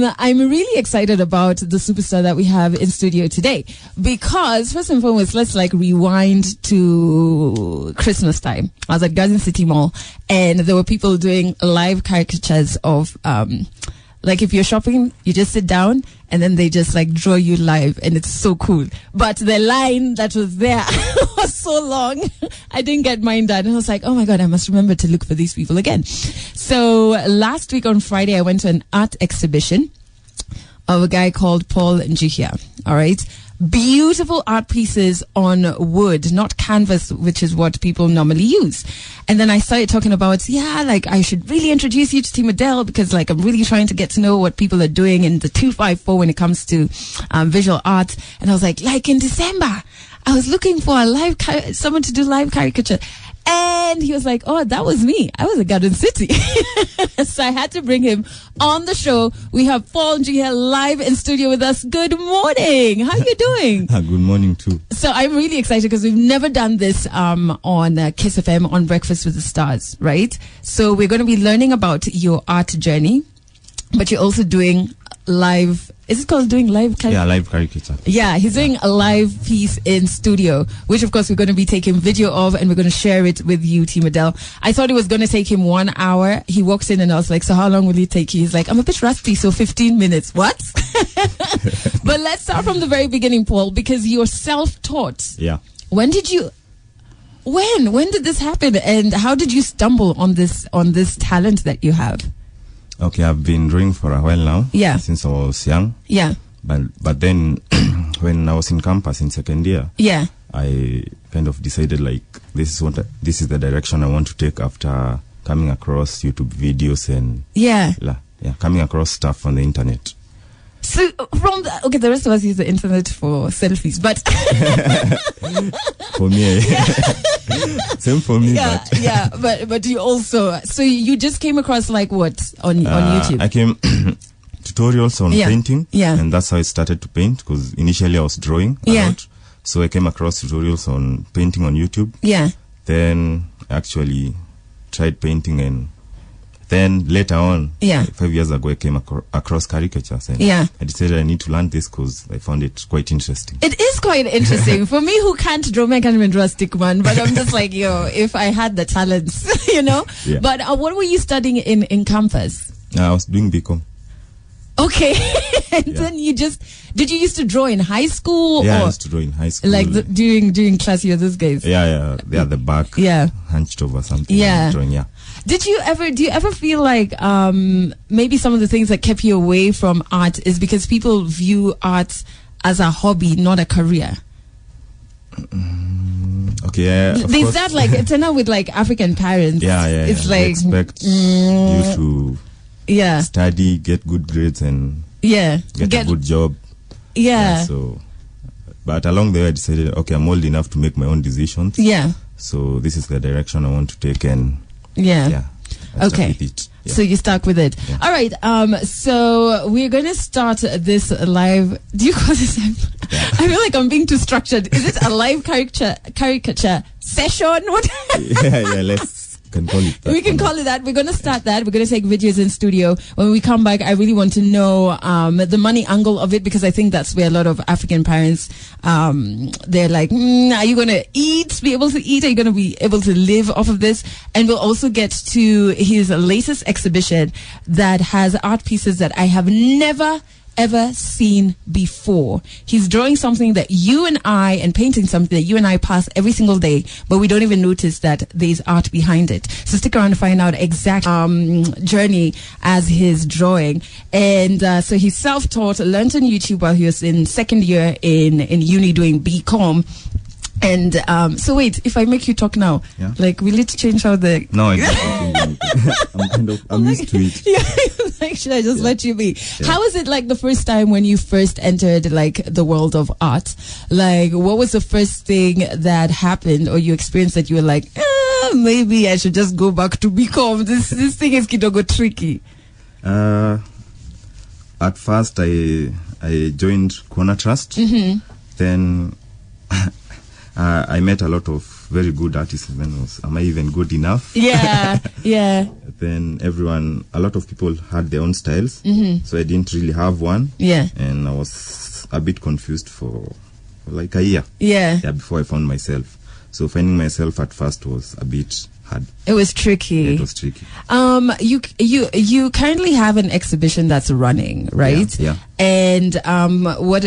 I'm really excited about the superstar that we have in studio today because, first and foremost, let's rewind to Christmas time. I was at Garden City Mall and there were people doing live caricatures of, if you're shopping, you just sit down and then they just draw you live and it's so cool. But the line that was there was so long. I didn't get mine done. And I was like, oh my God, I must remember to look for these people again. So last week on Friday, I went to an art exhibition of a guy called Paul Njihia. All right. Beautiful art pieces on wood, not canvas, which is what people normally use. And then I started talking about, I should really introduce you to Team Adele because I'm really trying to get to know what people are doing in the 254 when it comes to visual art. And I was like in December, I was looking for a someone to do live caricature. And he was like, oh, that was me. I was at Garden City. So I had to bring him on the show. We have Paul Njihia live in studio with us. Good morning. How are you doing? Good morning, too. So I'm really excited because we've never done this on Kiss FM on Breakfast with the Stars, right? So we're going to be learning about your art journey, but you're also doing live. Is it called doing live caricature? Yeah, live caricature. Yeah, he's doing a live piece in studio, which of course we're going to be taking video of and we're going to share it with you, Team Adele. I thought it was going to take him 1 hour. He walks in and I was like, so how long will it take you? He's like, I'm a bit rusty, so 15 minutes. What? But let's start from the very beginning, Paul, because you're self-taught. Yeah. When did this happen and how did you stumble on this talent that you have? Okay, I've been drawing for a while now. Yeah. Since I was young. Yeah. But then when I was in campus in second year, yeah, I kind of decided this is the direction I want to take after coming across YouTube videos and coming across stuff on the internet. So the rest of us use the internet for selfies, but for me, same for me. Yeah, but you also, so you just came across what on YouTube? I came tutorials on painting, and that's how I started to paint because initially I was drawing a lot, so I came across tutorials on painting on YouTube. Yeah, then I actually tried painting and. Then later on, 5 years ago, I came across caricatures and I decided I need to learn this because I found it quite interesting. It is quite interesting. For me who can't draw, I can't even draw a stick man, but I'm just if I had the talents, Yeah. But what were you studying in campus? I was doing BCom. Okay. And then did you used to draw in high school? Yeah, or I used to draw in high school. During class year, those guys? Yeah. They are the back. Yeah. Hunched over something. Yeah. Drawing, do you ever feel maybe some of the things that kept you away from art is because people view art as a hobby, not a career? Okay, yeah. There's that it's enough with African parents. Yeah. It's they expect you to study, get good grades, and get a good job. Yeah. So, but along the way, I decided, okay, I'm old enough to make my own decisions. Yeah. So this is the direction I want to take, and I stuck with it. Yeah. So you stuck with it. Yeah. All right. So we're going to start this live. Do you call this? I feel like I'm being too structured. Is it a live caricature session? What? Can call it that. We can call it that. We're going to start that. We're going to take videos in studio. When we come back, I really want to know the money angle of it because I think that's where a lot of African parents, they're like, are you going to be able to eat? Are you going to be able to live off of this? And we'll also get to his latest exhibition that has art pieces that I have never ever seen before. He's drawing something that and painting something that you and I pass every single day, but we don't even notice that there's art behind it. So stick around to find out exact journey as his drawing. And so he's self-taught, learned on YouTube while he was in second year in uni doing BCom. And so wait, if I make you talk now, will it change how the... No, I'm used to it. Yeah, should I just let you be? Yeah. How was it the first time when you first entered the world of art? What was the first thing that happened or you experienced that you were like, maybe I should just go back to BCom. This thing is kidogo tricky. At first I joined Corner Trust. Mm-hmm. Then I met a lot of very good artists, and then am I even good enough? Yeah, yeah. Then a lot of people had their own styles, so I didn't really have one. Yeah. And I was a bit confused for like a year. Yeah. Yeah, before I found myself. So finding myself at first was a bit hard. It was tricky. Yeah, it was tricky. You currently have an exhibition that's running, right? Yeah. And what's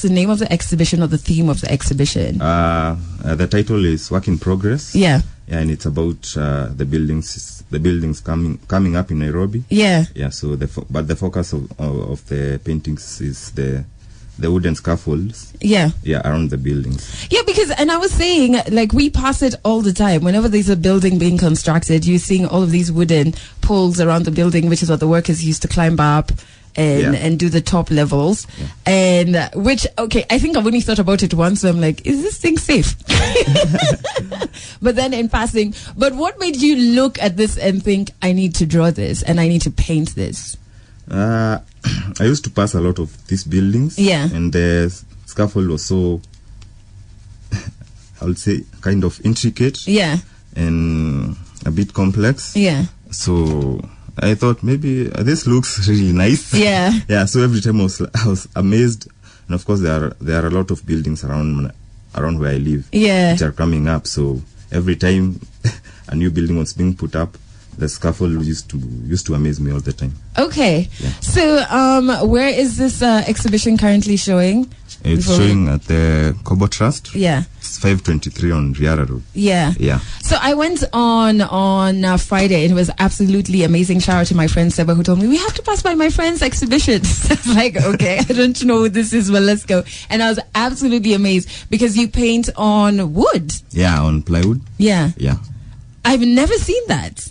the name of the exhibition or the theme of the exhibition? The title is Work in Progress. Yeah. Yeah, and it's about the buildings coming up in Nairobi. Yeah. Yeah. So but the focus of the paintings is the wooden scaffolds. Yeah. Yeah, around the buildings. Yeah, and I was saying, like, we pass it all the time. Whenever there's a building being constructed, you're seeing all of these wooden poles around the building, which is what the workers used to climb up and do the top levels. Yeah. And I think I've only thought about it once, so I'm like, is this thing safe? But then in passing, what made you look at this and think, I need to draw this and I need to paint this? I used to pass a lot of these buildings. Yeah. And the scaffold was so, I would say, kind of intricate. Yeah. And a bit complex. Yeah. So I thought maybe this looks really nice. Yeah. Yeah. So every time I was amazed. And of course there are a lot of buildings around where I live. Yeah. Which are coming up. So every time a new building was being put up, the scaffold used to amaze me all the time. Okay. Yeah. So, where is this exhibition currently showing? It's showing at the Kobo Trust. Yeah. It's 523 on Riara Road. Yeah. Yeah. So I went on Friday, and it was absolutely amazing. Shout out to my friend Seba, who told me we have to pass by my friend's exhibition. I was like, okay, I don't know what this is, but let's go. And I was absolutely amazed because you paint on wood. Yeah, on plywood. Yeah. Yeah. I've never seen that.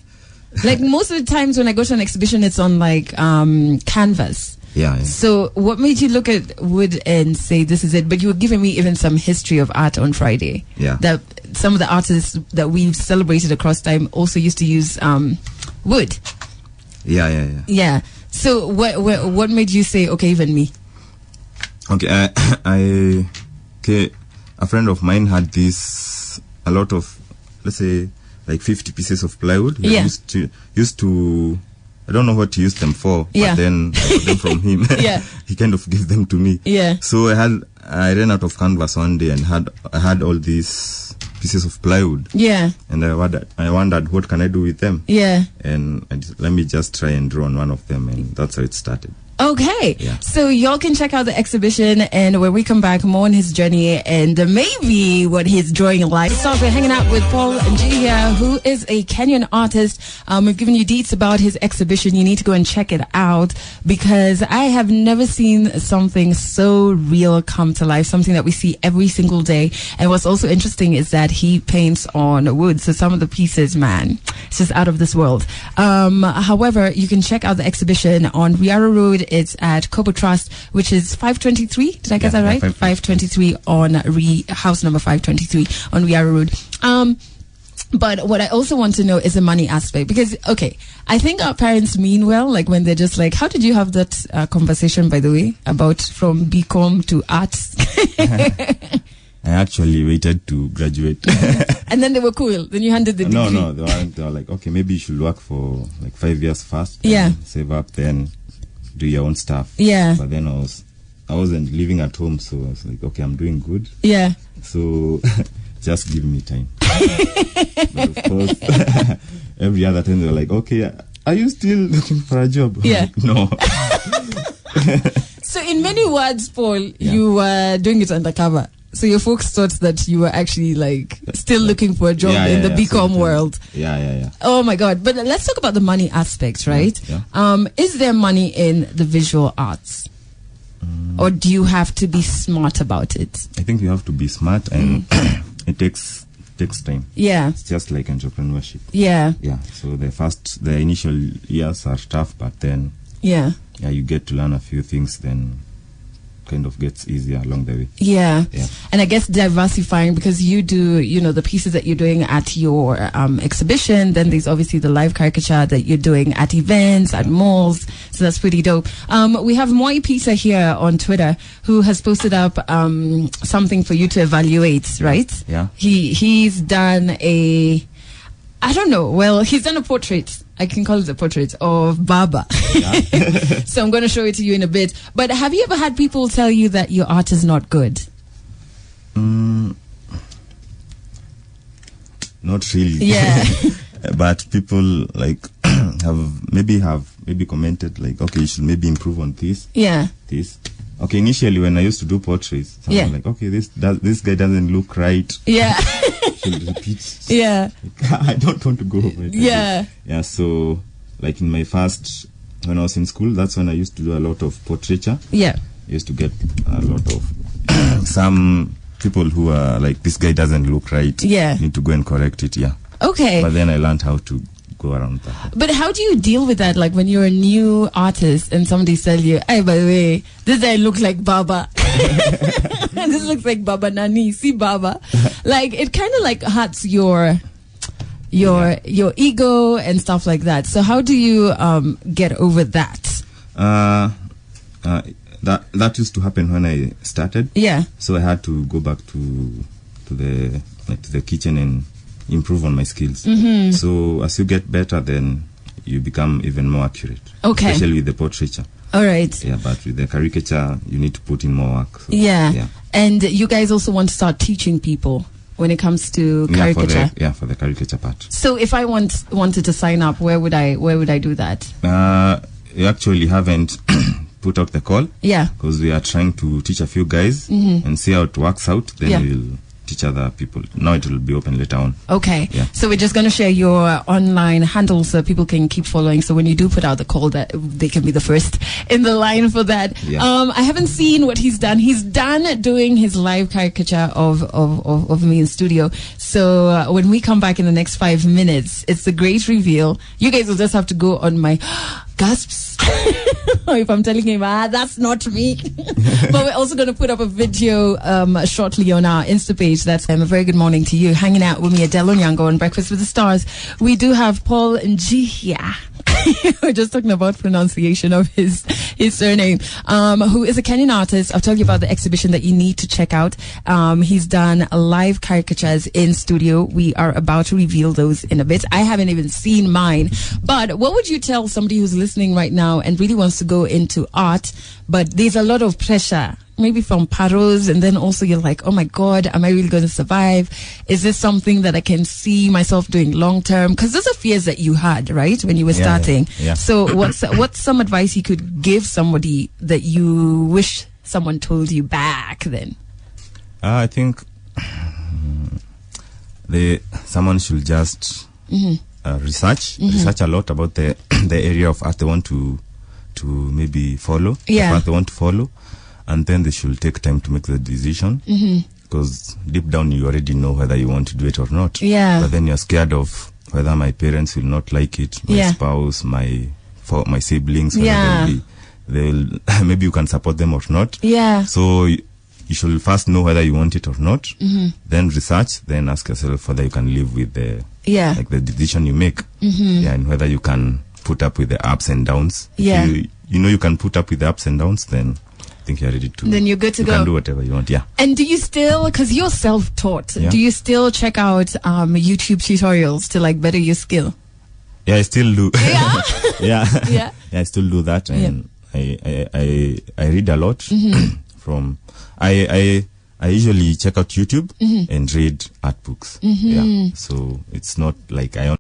Like most of the times when I go to an exhibition, it's on like canvas. Yeah, yeah. So what made you look at wood and say this is it? But you were giving me even some history of art on Friday. Yeah. That some of the artists that we've celebrated across time also used to use wood. Yeah. Yeah. So what made you say, okay, even me? Okay, a friend of mine had a lot of, let's say, like 50 pieces of plywood. Yeah. Used to I don't know what he used them for, yeah. But then I got them from him. Yeah. He kind of gave them to me. Yeah. So I ran out of canvas one day and I had all these pieces of plywood. Yeah. And I wondered what can I do with them? Yeah. And let me just try and draw on one of them, and that's how it started. Okay, yeah. So y'all can check out the exhibition, and when we come back, more on his journey and maybe what he's drawing like. So we're hanging out with Paul Njihia, who is a Kenyan artist. We've given you deets about his exhibition. You need to go and check it out because I have never seen something so real come to life, something that we see every single day. And what's also interesting is that he paints on wood. So some of the pieces, man, it's just out of this world. However, you can check out the exhibition on Riara Road. It's at Kobo Trust, which is 523. Did I get that right? 523 on house number 523 on Riara Road. But what I also want to know is the money aspect, because, okay, I think our parents mean well, like when they're just like, how did you have that conversation, by the way, about from BCom to arts? I actually waited to graduate. And then they were cool. Then you handed the degree. No, they were like, okay, maybe you should work for like 5 years first. Yeah. Save up, then do your own stuff. Yeah. But then I wasn't living at home, so I was like, okay, I'm doing good. Yeah. So just give me time. But of course, every other time they were like, okay, are you still looking for a job? Yeah. Like, no. So in many words, Paul, you were doing it undercover. So your folks thought that you were actually like still looking for a job in the BCom world. Yeah. Oh my God. But let's talk about the money aspect, right? Yeah. Is there money in the visual arts? Or do you have to be smart about it? I think you have to be smart, and it takes time. Yeah. It's just like entrepreneurship. Yeah. Yeah. So the initial years are tough, but then you get to learn a few things, then kind of gets easier along the way. Yeah. And I guess diversifying, because you do, the pieces that you're doing at your exhibition, then there's obviously the live caricature that you're doing at events, at malls. So that's pretty dope. We have Moi Pizza here on Twitter who has posted up something for you to evaluate, right? Yeah. He's done he's done a portrait. I can call it a portrait of Baba. Yeah. So I'm going to show it to you in a bit. But have you ever had people tell you that your art is not good? Not really. Yeah. But people have maybe commented okay, you should maybe improve on this. Yeah. This. Okay, initially when I used to do portraits, someone okay, this guy doesn't look right. Yeah. Should repeat. Yeah. I don't want to go over it. Yeah. Yeah, so in my first, when I was in school, that's when I used to do a lot of portraiture. Yeah. I used to get a lot of some people who are this guy doesn't look right. Yeah. Need to go and correct it, yeah. Okay. But then I learned how to go around that. But how do you deal with that? Like when you're a new artist and somebody tells you, hey, by the way, this guy looks like Baba. And this looks like Baba Nani. See Baba. It kind of hurts your ego and stuff like that. So how do you get over that? That used to happen when I started. Yeah. So I had to go back to the kitchen and improve on my skills. Mm-hmm. So as you get better, then you become even more accurate. Okay. Especially with the portraiture. All right. Yeah, but with the caricature, you need to put in more work. So, yeah. And you guys also want to start teaching people when it comes to caricature. For the caricature part. So if I wanted to sign up, where would I do that? You actually haven't put out the call. Yeah. Because we are trying to teach a few guys and see how it works out. Then we'll teach other people. Now it will be open later on. Okay. Yeah. So we're just going to share your online handles so people can keep following. So when you do put out the call, that they can be the first in the line for that. Yeah. I haven't seen what he's done. He's done doing his live caricature of me in studio. So when we come back in the next 5 minutes, it's a great reveal. You guys will just have to go on my gasps if I'm telling him, that's not me. But we're also going to put up a video shortly on our Insta page. That's a very good morning to you. Hanging out with me, Adele Onyango on Breakfast with the Stars. We do have Paul Njihia. We're just talking about pronunciation of his surname, who is a Kenyan artist. I'll tell you about the exhibition that you need to check out. He's done live caricatures in studio. We are about to reveal those in a bit. I haven't even seen mine. But what would you tell somebody who's listening right now and really wants to go into art, but there's a lot of pressure, maybe from paros, and then also you're like, oh my God, am I really going to survive? Is this something that I can see myself doing long term? Because those are fears that you had, right, when you were starting. Yeah. So what's some advice you could give somebody that you wish someone told you back then? I think someone should just research a lot about the area of art they want to maybe follow, the path they want to follow, and then they should take time to make the decision, because deep down you already know whether you want to do it or not. Yeah. But then you're scared of whether my parents will not like it, my spouse, my siblings, whether they'll maybe you can support them or not. Yeah. So you should first know whether you want it or not, then research, then ask yourself whether you can live with the the decision you make, and whether you can put up with the ups and downs. If you know you can put up with the ups and downs, then I think you're ready to. Then you're good to go. You can do whatever you want. Yeah. And do you still, because you're self-taught, do you still check out YouTube tutorials to better your skill? Yeah, I still do. Yeah. Yeah, I still do that, and I read a lot from. I usually check out YouTube and read art books. Yeah, so it's not like I